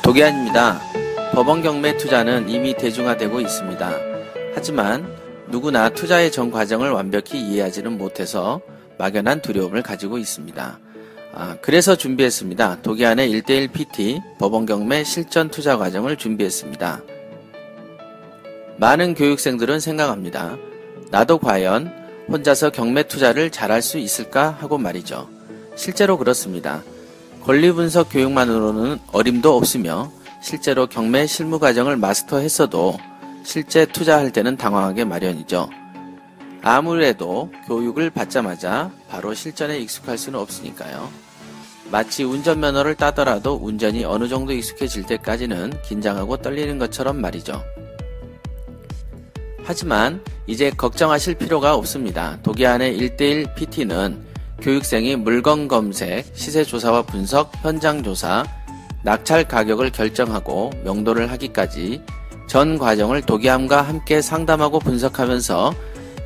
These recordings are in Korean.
도기안입니다. 법원 경매 투자는 이미 대중화되고 있습니다. 하지만 누구나 투자의 전 과정을 완벽히 이해하지는 못해서 막연한 두려움을 가지고 있습니다. 그래서 준비했습니다. 도기안의 1:1 PT 법원 경매 실전 투자 과정을 준비했습니다. 많은 교육생들은 생각합니다. 나도 과연 혼자서 경매 투자를 잘할 수 있을까 하고 말이죠. 실제로 그렇습니다. 권리분석 교육만으로는 어림도 없으며 실제로 경매 실무 과정을 마스터했어도 실제 투자할 때는 당황하게 마련이죠. 아무래도 교육을 받자마자 바로 실전에 익숙할 수는 없으니까요. 마치 운전면허를 따더라도 운전이 어느 정도 익숙해질 때까지는 긴장하고 떨리는 것처럼 말이죠. 하지만 이제 걱정하실 필요가 없습니다. 도기안의 1:1 PT는 교육생이 물건 검색, 시세 조사와 분석, 현장 조사, 낙찰 가격을 결정하고 명도를 하기까지 전 과정을 도기안과 함께 상담하고 분석하면서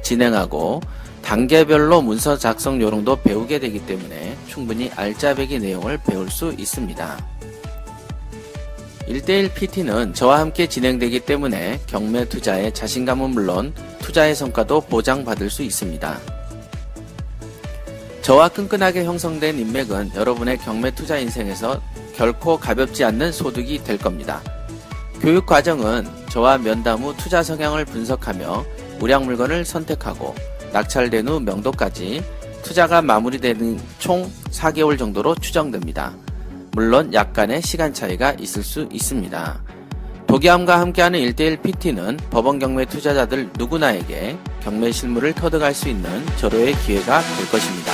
진행하고 단계별로 문서 작성 요령도 배우게 되기 때문에 충분히 알짜배기 내용을 배울 수 있습니다. 1:1 PT는 저와 함께 진행되기 때문에 경매 투자의 자신감은 물론 투자의 성과도 보장받을 수 있습니다. 저와 끈끈하게 형성된 인맥은 여러분의 경매 투자 인생에서 결코 가볍지 않는 소득이 될 겁니다. 교육 과정은 저와 면담 후 투자 성향을 분석하며 우량 물건을 선택하고 낙찰된 후 명도까지 투자가 마무리되는 총 4개월 정도로 추정됩니다. 물론 약간의 시간 차이가 있을 수 있습니다. 도기안과 함께하는 1:1 PT는 법원 경매 투자자들 누구나에게 경매 실무를 터득할 수 있는 절호의 기회가 될 것입니다.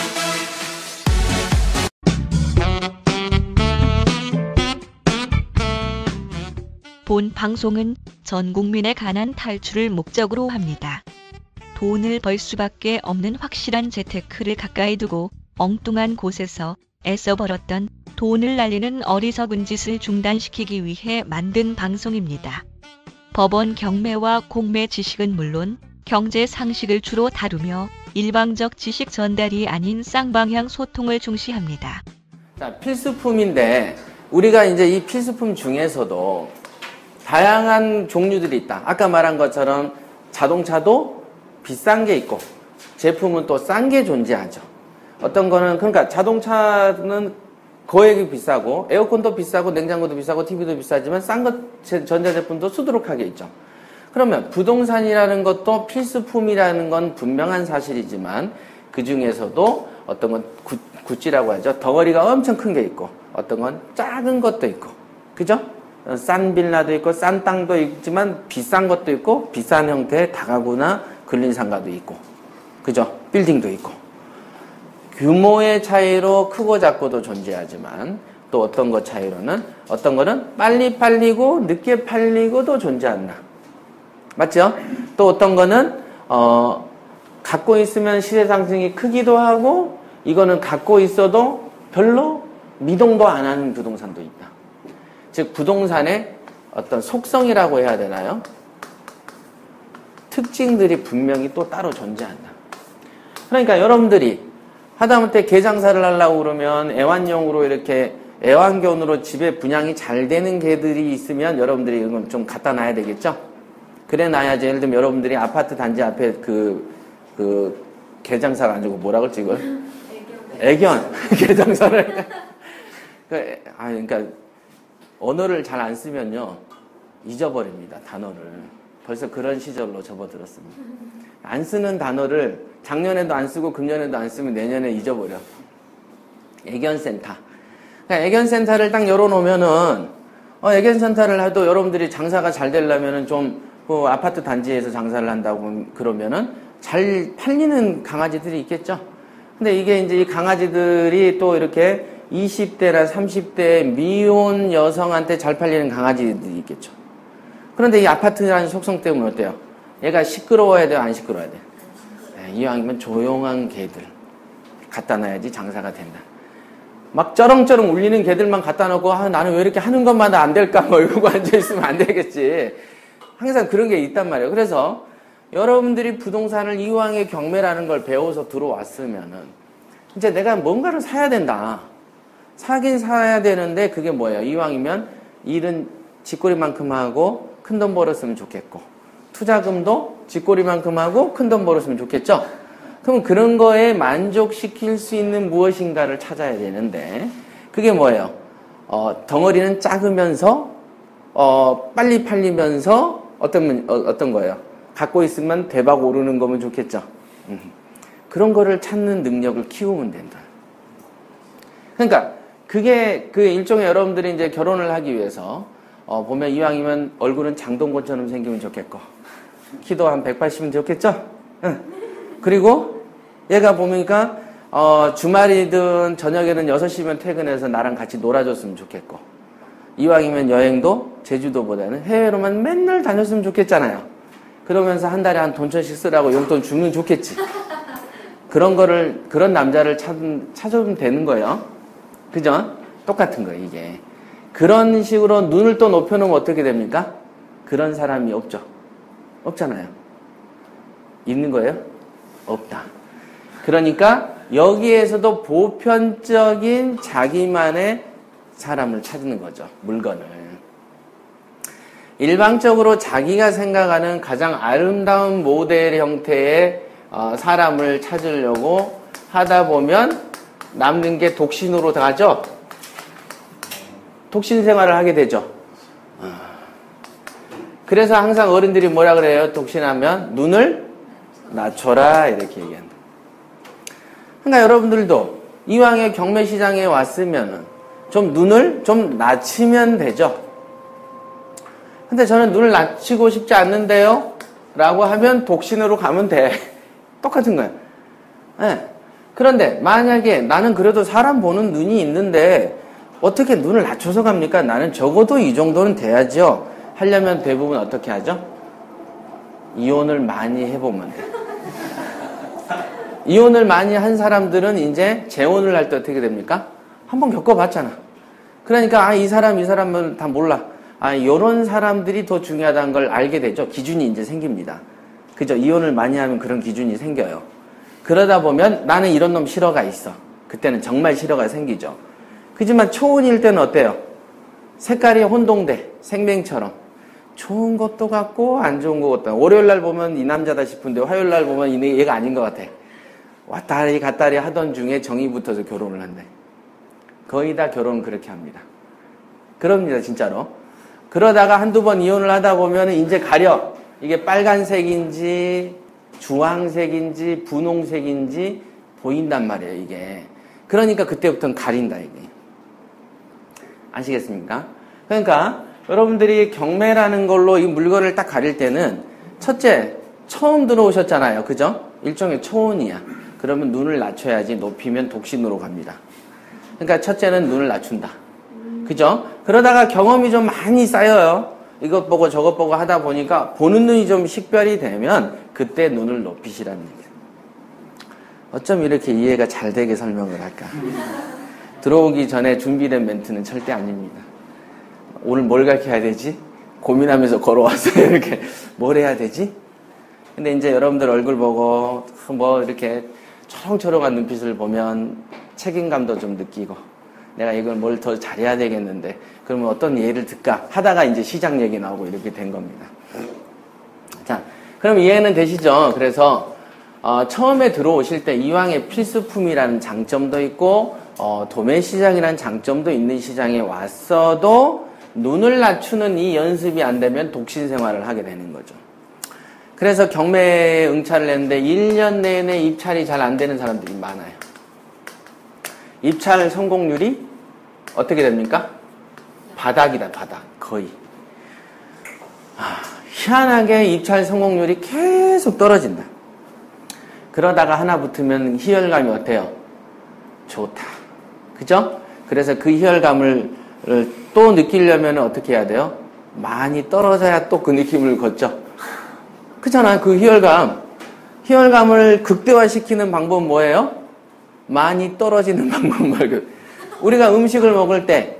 본 방송은 전 국민의 가난 탈출을 목적으로 합니다. 돈을 벌 수밖에 없는 확실한 재테크를 가까이 두고 엉뚱한 곳에서 애써 벌었던 돈을 날리는 어리석은 짓을 중단시키기 위해 만든 방송입니다. 법원 경매와 공매 지식은 물론 경제 상식을 주로 다루며 일방적 지식 전달이 아닌 쌍방향 소통을 중시합니다. 자, 필수품인데 우리가 이제 이 필수품 중에서도 다양한 종류들이 있다. 아까 말한 것처럼 자동차도 비싼 게 있고 제품은 또 싼 게 존재하죠. 어떤 거는 그러니까 자동차는 거액이 비싸고 에어컨도 비싸고 냉장고도 비싸고 TV도 비싸지만 싼 것 전자제품도 수두룩하게 있죠. 그러면 부동산이라는 것도 필수품이라는 건 분명한 사실이지만 그 중에서도 어떤 건 구찌라고 하죠. 덩어리가 엄청 큰 게 있고 어떤 건 작은 것도 있고 그죠? 싼 빌라도 있고 싼 땅도 있지만 비싼 것도 있고 비싼 형태의 다가구나 근린상가도 있고 그죠? 빌딩도 있고 규모의 차이로 크고 작고도 존재하지만 또 어떤 것 차이로는 어떤 거는 빨리 팔리고 늦게 팔리고도 존재한다. 맞죠? 또 어떤 거는 갖고 있으면 시세 상승이 크기도 하고 이거는 갖고 있어도 별로 미동도 안 하는 부동산도 있다. 즉 부동산의 어떤 속성이라고 해야 되나요? 특징들이 분명히 또 따로 존재한다. 그러니까 여러분들이 하다못해 개장사를 하려고 그러면 애완용으로 이렇게 애완견으로 집에 분양이 잘 되는 개들이 있으면 여러분들이 이건 좀 갖다 놔야 되겠죠? 그래 놔야지. 예를 들면 여러분들이 아파트 단지 앞에 그 개장사가 아니고 뭐라 그러지 이걸? 애견. 개장사를. 그러니까 언어를 잘 안 쓰면요 잊어버립니다. 단어를. 벌써 그런 시절로 접어들었습니다. 안 쓰는 단어를 작년에도 안 쓰고 금년에도 안 쓰면 내년에 잊어버려. 애견센터. 그러니까 애견센터를 딱 열어놓으면은 애견센터를 해도 여러분들이 장사가 잘 되려면은 좀 그 아파트 단지에서 장사를 한다고 그러면은 잘 팔리는 강아지들이 있겠죠. 근데 이게 이제 이 강아지들이 또 이렇게 20대나 30대 미혼 여성한테 잘 팔리는 강아지들이 있겠죠. 그런데 이 아파트라는 속성 때문에 어때요? 얘가 시끄러워야 돼요? 안 시끄러워야 돼요? 이왕이면 조용한 개들 갖다 놔야지 장사가 된다. 막 쩌렁쩌렁 울리는 개들만 갖다 놓고 나는 왜 이렇게 하는 것마다 안 될까? 뭐 이러고 앉아있으면 안 되겠지. 항상 그런 게 있단 말이에요. 그래서 여러분들이 부동산을 이왕에 경매라는 걸 배워서 들어왔으면은 이제 내가 뭔가를 사야 된다. 사긴 사야 되는데 그게 뭐예요? 이왕이면 일은 쥐꼬리만큼 하고 큰 돈 벌었으면 좋겠고, 투자금도 쥐꼬리만큼 하고 큰 돈 벌었으면 좋겠죠? 그럼 그런 거에 만족시킬 수 있는 무엇인가를 찾아야 되는데, 그게 뭐예요? 덩어리는 작으면서, 빨리 팔리면서, 어떤 거예요? 갖고 있으면 대박 오르는 거면 좋겠죠? 그런 거를 찾는 능력을 키우면 된다. 그러니까, 그게 그 일종의 여러분들이 이제 결혼을 하기 위해서, 보면 이왕이면 얼굴은 장동건처럼 생기면 좋겠고, 키도 한 180은 좋겠죠? 그리고 얘가 보니까, 주말이든 저녁에는 6시면 퇴근해서 나랑 같이 놀아줬으면 좋겠고, 이왕이면 여행도 제주도보다는 해외로만 맨날 다녔으면 좋겠잖아요. 그러면서 한 달에 한 돈천씩 쓰라고 용돈 주면 좋겠지. 그런 남자를 찾으면 되는 거예요. 그죠? 똑같은 거예요, 이게. 그런 식으로 눈을 또 높여놓으면 어떻게 됩니까? 그런 사람이 없죠. 없잖아요. 있는 거예요? 없다. 그러니까 여기에서도 보편적인 자기만의 사람을 찾는 거죠. 물건을. 일방적으로 자기가 생각하는 가장 아름다운 모델 형태의 사람을 찾으려고 하다 보면 남는 게 독신으로 가죠. 독신 생활을 하게 되죠. 그래서 항상 어른들이 뭐라 그래요? 독신하면 눈을 낮춰라 이렇게 얘기한다. 그러니까 여러분들도 이왕에 경매시장에 왔으면 좀 눈을 좀 낮추면 되죠. 근데 저는 눈을 낮추고 싶지 않는데요 라고 하면 독신으로 가면 돼. 똑같은 거예요. 네. 그런데 만약에 나는 그래도 사람 보는 눈이 있는데 어떻게 눈을 낮춰서 갑니까? 나는 적어도 이 정도는 돼야죠. 하려면 대부분 어떻게 하죠? 이혼을 많이 해보면 돼. 이혼을 많이 한 사람들은 이제 재혼을 할 때 어떻게 됩니까? 한번 겪어봤잖아. 그러니까 이 사람은 다 몰라. 요런 사람들이 더 중요하다는 걸 알게 되죠. 기준이 이제 생깁니다. 그죠? 이혼을 많이 하면 그런 기준이 생겨요. 그러다 보면 나는 이런 놈 싫어가 있어. 그때는 정말 싫어가 생기죠. 그지만 초혼일 때는 어때요? 색깔이 혼동돼. 생명처럼. 좋은 것도 같고 안 좋은 것 같다. 월요일날 보면 이 남자다 싶은데 화요일날 보면 얘가 아닌 것 같아. 왔다리 갔다리 하던 중에 정이 붙어서 결혼을 한대. 거의 다 결혼은 그렇게 합니다. 그럽니다, 진짜로. 그러다가 한두 번 이혼을 하다 보면 이제 가려. 이게 빨간색인지 주황색인지 분홍색인지 보인단 말이에요, 이게. 그러니까 그때부터는 가린다, 이게. 아시겠습니까? 그러니까 여러분들이 경매라는 걸로 이 물건을 딱 가릴 때는 첫째, 처음 들어오셨잖아요. 그죠? 일종의 초혼이야. 그러면 눈을 낮춰야지 높이면 독신으로 갑니다. 그러니까 첫째는 눈을 낮춘다. 그죠? 그러다가 경험이 좀 많이 쌓여요. 이것 보고 저것 보고 하다 보니까 보는 눈이 좀 식별이 되면 그때 눈을 높이시라는 얘기예요. 어쩜 이렇게 이해가 잘 되게 설명을 할까? 들어오기 전에 준비된 멘트는 절대 아닙니다. 오늘 뭘 가르쳐야 되지? 고민하면서 걸어왔어요. 이렇게 뭘 해야 되지? 근데 이제 여러분들 얼굴 보고 뭐 이렇게 초롱초롱한 눈빛을 보면 책임감도 좀 느끼고 내가 이걸 뭘 더 잘해야 되겠는데 그러면 어떤 예를 들까 하다가 이제 시장 얘기 나오고 이렇게 된 겁니다. 자, 그럼 이해는 되시죠? 그래서 처음에 들어오실 때 이왕의 필수품이라는 장점도 있고 도매시장이라는 장점도 있는 시장에 왔어도 눈을 낮추는 이 연습이 안 되면 독신 생활을 하게 되는 거죠. 그래서 경매에 응찰을 했는데 1년 내내 입찰이 잘 안 되는 사람들이 많아요. 입찰 성공률이 어떻게 됩니까? 바닥이다, 바닥. 거의. 희한하게 입찰 성공률이 계속 떨어진다. 그러다가 하나 붙으면 희열감이 어때요? 좋다. 그죠? 그래서 그 희열감을 또 느끼려면 어떻게 해야 돼요? 많이 떨어져야 또 그 느낌을 걷죠. 그렇잖아요. 그 희열감을 극대화시키는 방법은 뭐예요? 많이 떨어지는 방법 말고. 우리가 음식을 먹을 때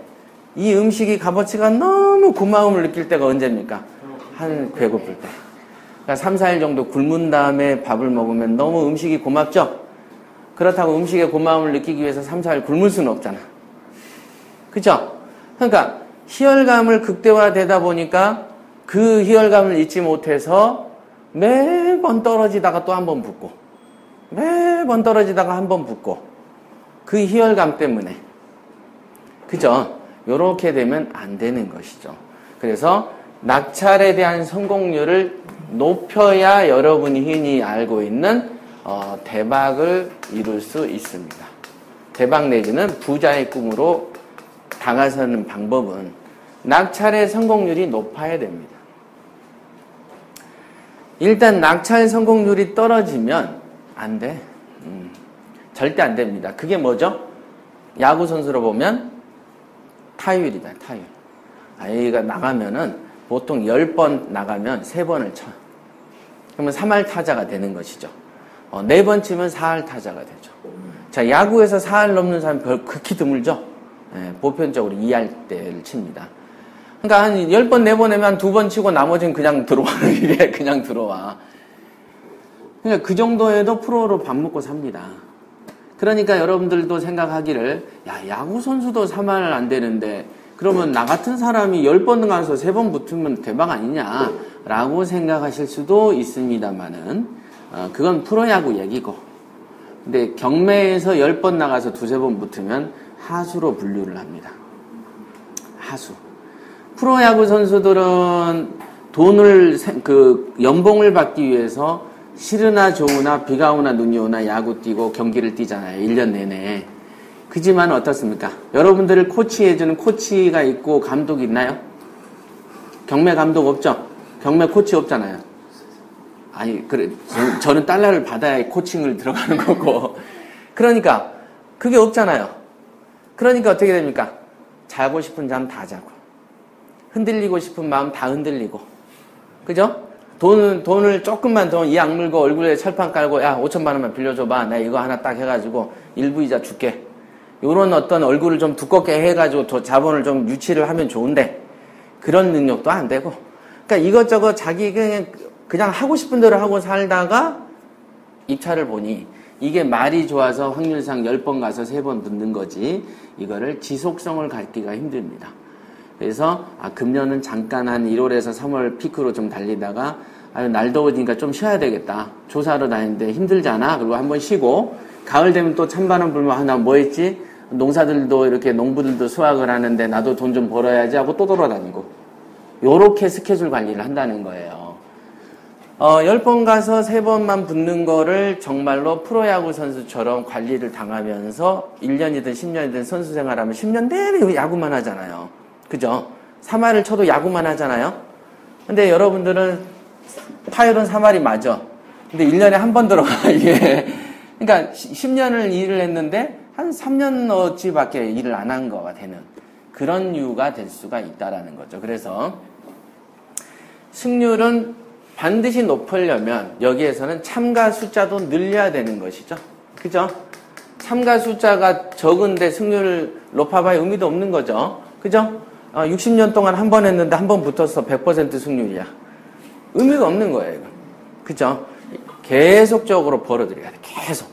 이 음식이 값어치가 너무 고마움을 느낄 때가 언제입니까? 한 배고플 때. 그러니까 3, 4일 정도 굶은 다음에 밥을 먹으면 너무 음식이 고맙죠? 그렇다고 음식의 고마움을 느끼기 위해서 3, 4일 굶을 수는 없잖아. 그죠? 그러니까 희열감을 극대화되다 보니까 그 희열감을 잊지 못해서 매번 떨어지다가 또 한 번 붙고, 매번 떨어지다가 한 번 붙고, 그 희열감 때문에. 그죠? 요렇게 되면 안 되는 것이죠. 그래서 낙찰에 대한 성공률을 높여야 여러분이 흔히 알고 있는 대박을 이룰 수 있습니다. 대박 내지는 부자의 꿈으로 다가서는 방법은 낙찰의 성공률이 높아야 됩니다. 일단 낙찰 성공률이 떨어지면 안 돼. 절대 안 됩니다. 그게 뭐죠? 야구 선수로 보면 타율이다, 타율. 아이가 나가면은 보통 10번 나가면 3번을 쳐. 그러면 3할 타자가 되는 것이죠. 4번 치면 4할 타자가 되죠. 자, 야구에서 4할 넘는 사람 극히 드물죠? 네, 보편적으로 2할대를 칩니다. 그러니까 한 10번 내보내면 한 2번 치고 나머지는 그냥 들어와는 게 그냥 들어와. 그러니까 그 정도에도 프로로 밥 먹고 삽니다. 그러니까 여러분들도 생각하기를, 야, 야구 선수도 3할 안 되는데 그러면 나 같은 사람이 10번 가서 3번 붙으면 대박 아니냐라고 생각하실 수도 있습니다만은 그건 프로야구 얘기고, 근데 경매에서 10번 나가서 2-3번 붙으면 하수로 분류를 합니다. 하수. 프로야구 선수들은 돈을, 연봉을 받기 위해서 싫으나 좋으나 비가 오나 눈이 오나 야구 뛰고 경기를 뛰잖아요. 1년 내내. 그지만 어떻습니까? 여러분들을 코치해주는 코치가 있고 감독이 있나요? 경매 감독 없죠? 경매 코치 없잖아요. 아니, 그래. 저는 달러를 받아야 코칭을 들어가는 거고. 그러니까, 그게 없잖아요. 그러니까 어떻게 됩니까? 자고 싶은 잠 다 자고. 흔들리고 싶은 마음 다 흔들리고. 그죠? 돈을 조금만 더 이 악물고 얼굴에 철판 깔고, 야, 5천만 원만 빌려줘봐. 나 이거 하나 딱 해가지고 일부 이자 줄게. 요런 어떤 얼굴을 좀 두껍게 해가지고 더 자본을 좀 유치를 하면 좋은데, 그런 능력도 안 되고. 그러니까 이것저것 자기 그냥 하고 싶은 대로 하고 살다가 입찰을 보니 이게 말이 좋아서 확률상 10번 가서 3번 붙는 거지, 이거를 지속성을 갖기가 힘듭니다. 그래서 금년은 잠깐 한 1월에서 3월 피크로 좀 달리다가 날 더워지니까 좀 쉬어야 되겠다. 조사하러 다니는데 힘들잖아. 그리고 한번 쉬고 가을 되면 또 찬바람 불면 나 뭐 했지? 농사들도 이렇게 농부들도 수확을 하는데 나도 돈 좀 벌어야지 하고 또 돌아다니고, 요렇게 스케줄 관리를 한다는 거예요. 10번 가서 3번만 붙는 거를 정말로 프로야구 선수처럼 관리를 당하면서 1년이든 10년이든 선수 생활하면 10년 내내 야구만 하잖아요. 그죠? 3할을 쳐도 야구만 하잖아요. 근데 여러분들은 타율은 3할이 맞아. 근데 1년에 한 번 들어가, 이게. 그러니까 10년을 일을 했는데 한 3년 어치밖에 일을 안 한 거가 되는 그런 이유가 될 수가 있다라는 거죠. 그래서 승률은 반드시 높으려면 여기에서는 참가 숫자도 늘려야 되는 것이죠. 그죠? 참가 숫자가 적은데 승률을 높아봐야 의미도 없는 거죠. 그죠? 60년 동안 한 번 했는데 한 번 붙어서 100% 승률이야. 의미가 없는 거예요, 이거. 그죠? 계속적으로 벌어들여야 돼. 계속.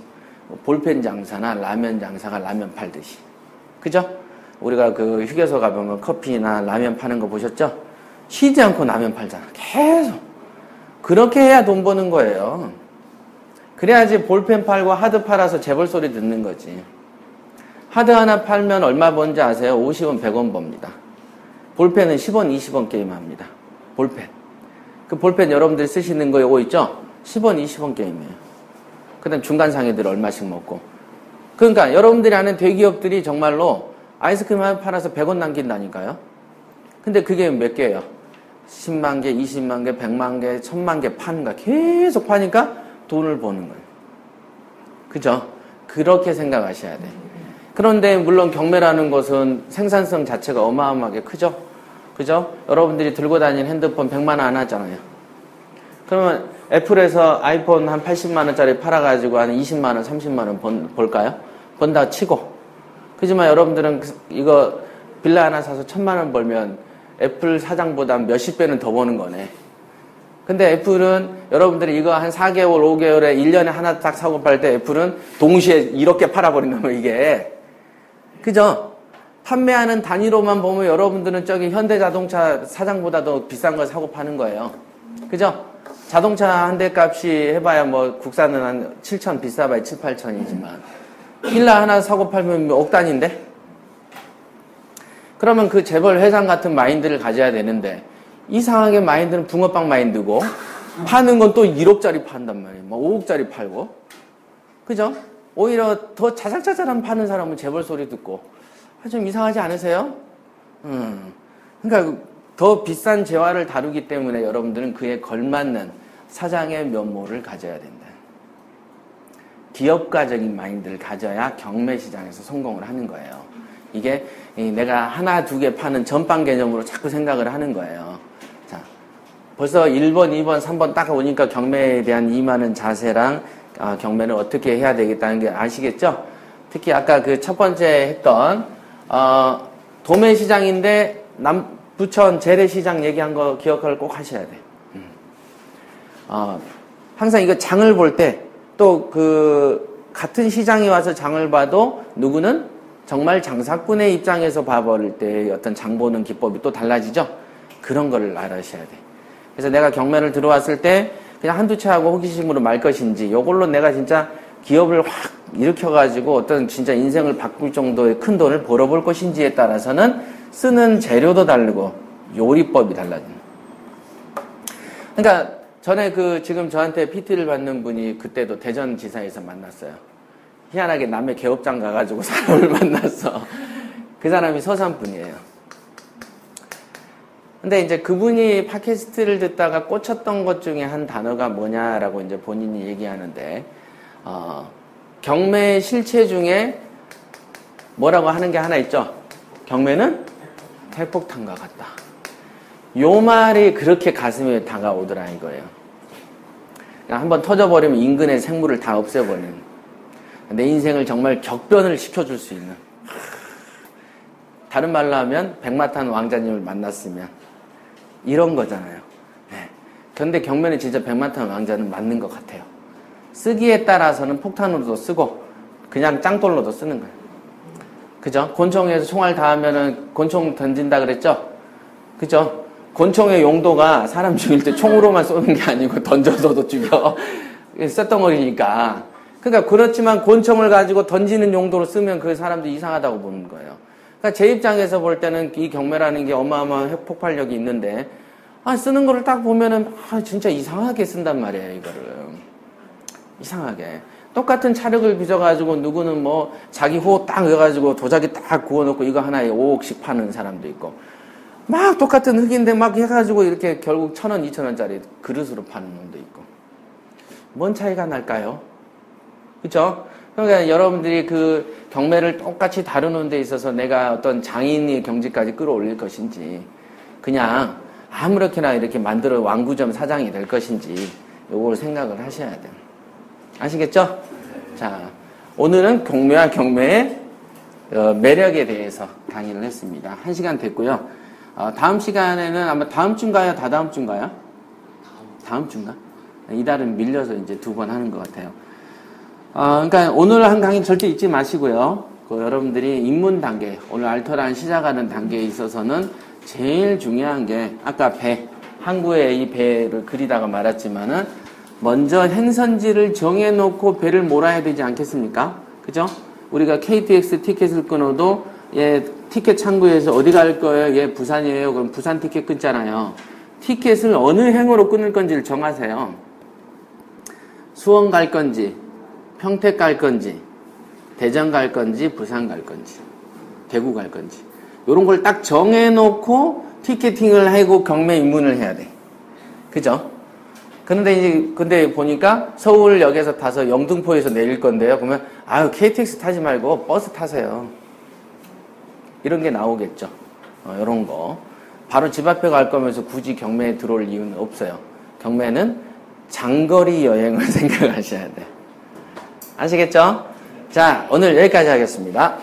볼펜 장사나 라면 장사가 라면 팔듯이. 그죠? 우리가 그 휴게소 가보면 커피나 라면 파는 거 보셨죠? 쉬지 않고 라면 팔잖아. 계속. 그렇게 해야 돈 버는 거예요. 그래야지 볼펜 팔고 하드 팔아서 재벌 소리 듣는 거지. 하드 하나 팔면 얼마 버는지 아세요? 50원, 100원 법니다. 볼펜은 10원, 20원 게임합니다. 볼펜. 그 볼펜 여러분들이 쓰시는 거 이거 있죠? 10원, 20원 게임이에요. 그 다음 중간 상해들 얼마씩 먹고. 그러니까 여러분들이 아는 대기업들이 정말로 아이스크림 하나 팔아서 100원 남긴다니까요. 근데 그게 몇 개예요? 10만 개, 20만 개, 100만 개, 1000만 개 파는 거야. 계속 파니까 돈을 버는 거예요. 그죠? 그렇게 생각하셔야 돼. 그런데 물론 경매라는 것은 생산성 자체가 어마어마하게 크죠? 그죠? 여러분들이 들고 다니는 핸드폰 100만 원 안 하잖아요. 그러면 애플에서 아이폰 한 80만 원짜리 팔아가지고 한 20만 원, 30만 원 벌까요? 번다 치고. 그지만 여러분들은 이거 빌라 하나 사서 1000만 원 벌면 애플 사장보다 몇십 배는 더 버는 거네. 근데 애플은 여러분들이 이거 한 4개월, 5개월에 1년에 하나 딱 사고 팔 때 애플은 동시에 이렇게 팔아버린다면 이게. 그죠? 판매하는 단위로만 보면 여러분들은 저기 현대자동차 사장보다도 비싼 걸 사고 파는 거예요. 그죠? 자동차 한 대 값이 해봐야 뭐 국산은 한 7천, 비싸봐야 7, 8천이지만 빌라 하나 사고 팔면 억 단위인데? 그러면 그 재벌 회장 같은 마인드를 가져야 되는데 이상하게 마인드는 붕어빵 마인드고 파는 건 또 1억짜리 판단 말이에요. 뭐 5억짜리 팔고. 그죠? 오히려 더 자잘자잘한 파는 사람은 재벌 소리 듣고 좀 이상하지 않으세요? 그러니까 더 비싼 재화를 다루기 때문에 여러분들은 그에 걸맞는 사장의 면모를 가져야 된다. 기업가적인 마인드를 가져야 경매 시장에서 성공을 하는 거예요. 이게 내가 하나, 두 개 파는 전빵 개념으로 자꾸 생각을 하는 거예요. 자, 벌써 1번, 2번, 3번 딱 오니까 경매에 대한 임하는 자세랑 경매는 어떻게 해야 되겠다는 게 아시겠죠? 특히 아까 그 첫 번째 했던 도매 부천시장인데 부천 재래시장 얘기한 거 기억을 꼭 하셔야 돼. 항상 이거 장을 볼 때 또 그 같은 시장에 와서 장을 봐도 누구는 정말 장사꾼의 입장에서 봐버릴 때 어떤 장 보는 기법이 또 달라지죠? 그런 거를 알아셔야 돼. 그래서 내가 경매를 들어왔을 때 그냥 한두 채 하고 호기심으로 말 것인지 요걸로 내가 진짜 기업을 확 일으켜가지고 어떤 진짜 인생을 바꿀 정도의 큰 돈을 벌어볼 것인지에 따라서는 쓰는 재료도 다르고 요리법이 달라지는. 그러니까 전에 지금 저한테 PT를 받는 분이 그때도 대전지사에서 만났어요. 희한하게 남의 개업장 가가지고 사람을 만났어. 그 사람이 서산 분이에요. 근데 이제 그분이 팟캐스트를 듣다가 꽂혔던 것 중에 한 단어가 뭐냐라고 이제 본인이 얘기하는데, 경매 실체 중에 뭐라고 하는 게 하나 있죠? 경매는 핵폭탄과 같다. 요 말이 그렇게 가슴에 다가오더라 이거예요. 그냥 한번 터져버리면 인근의 생물을 다 없애버리는, 내 인생을 정말 격변을 시켜줄 수 있는, 다른 말로 하면 백마탄 왕자님을 만났으면 이런 거잖아요. 네. 근데 경매는 진짜 백마탄 왕자는 맞는 것 같아요. 쓰기에 따라서는 폭탄으로도 쓰고 그냥 짱돌로도 쓰는 거예요. 그죠? 곤충에서 총알 닿으면은 곤충 던진다 그랬죠? 그죠? 곤충의 용도가 사람 죽일 때 총으로만 쏘는 게 아니고 던져서도 죽여. 쇳덩어리니까. 그러니까 그렇지만 곤충을 가지고 던지는 용도로 쓰면 그 사람도 이상하다고 보는 거예요. 그러니까 제 입장에서 볼 때는 이 경매라는 게 어마어마한 핵폭발력이 있는데, 쓰는 거를 딱 보면은, 진짜 이상하게 쓴단 말이에요, 이거를. 이상하게. 똑같은 차력을 빚어가지고 누구는 뭐 자기 호 딱 넣어가지고 도자기 딱 구워놓고 이거 하나에 5억씩 파는 사람도 있고, 막 똑같은 흙인데 막 해가지고 이렇게 결국 1,000원, 2,000원짜리 그릇으로 파는 놈도 있고. 뭔 차이가 날까요? 그쵸? 그러니까 여러분들이 그 경매를 똑같이 다루는 데 있어서 내가 어떤 장인의 경지까지 끌어올릴 것인지, 그냥 아무렇게나 이렇게 만들어 왕구점 사장이 될 것인지, 요걸 생각을 하셔야 돼요. 아시겠죠? 자, 오늘은 경매와 경매의 매력에 대해서 강의를 했습니다. 1시간 됐고요. 다음 시간에는 아마 다음 주인가요? 다다음 주인가요? 다음 주인가? 이달은 밀려서 이제 2번 하는 것 같아요. 그러니까 오늘 한 강의 절대 잊지 마시고요. 여러분들이 입문 단계, 오늘 알토란 시작하는 단계에 있어서는 제일 중요한 게 아까 배, 항구에 이 배를 그리다가 말았지만은 먼저 행선지를 정해놓고 배를 몰아야 되지 않겠습니까? 그죠? 우리가 KTX 티켓을 끊어도 티켓 창구에서 어디 갈 거예요? 부산이에요. 그럼 부산 티켓 끊잖아요. 티켓을 어느 행으로 끊을 건지를 정하세요. 수원 갈 건지, 평택 갈 건지, 대전 갈 건지, 부산 갈 건지, 대구 갈 건지. 요런 걸 딱 정해놓고 티켓팅을 하고 경매 입문을 해야 돼. 그죠? 근데 보니까 서울역에서 타서 영등포에서 내릴 건데요. 그러면, KTX 타지 말고 버스 타세요. 이런 게 나오겠죠. 요런 거. 바로 집 앞에 갈 거면서 굳이 경매에 들어올 이유는 없어요. 경매는 장거리 여행을 생각하셔야 돼. 아시겠죠? 자, 오늘 여기까지 하겠습니다.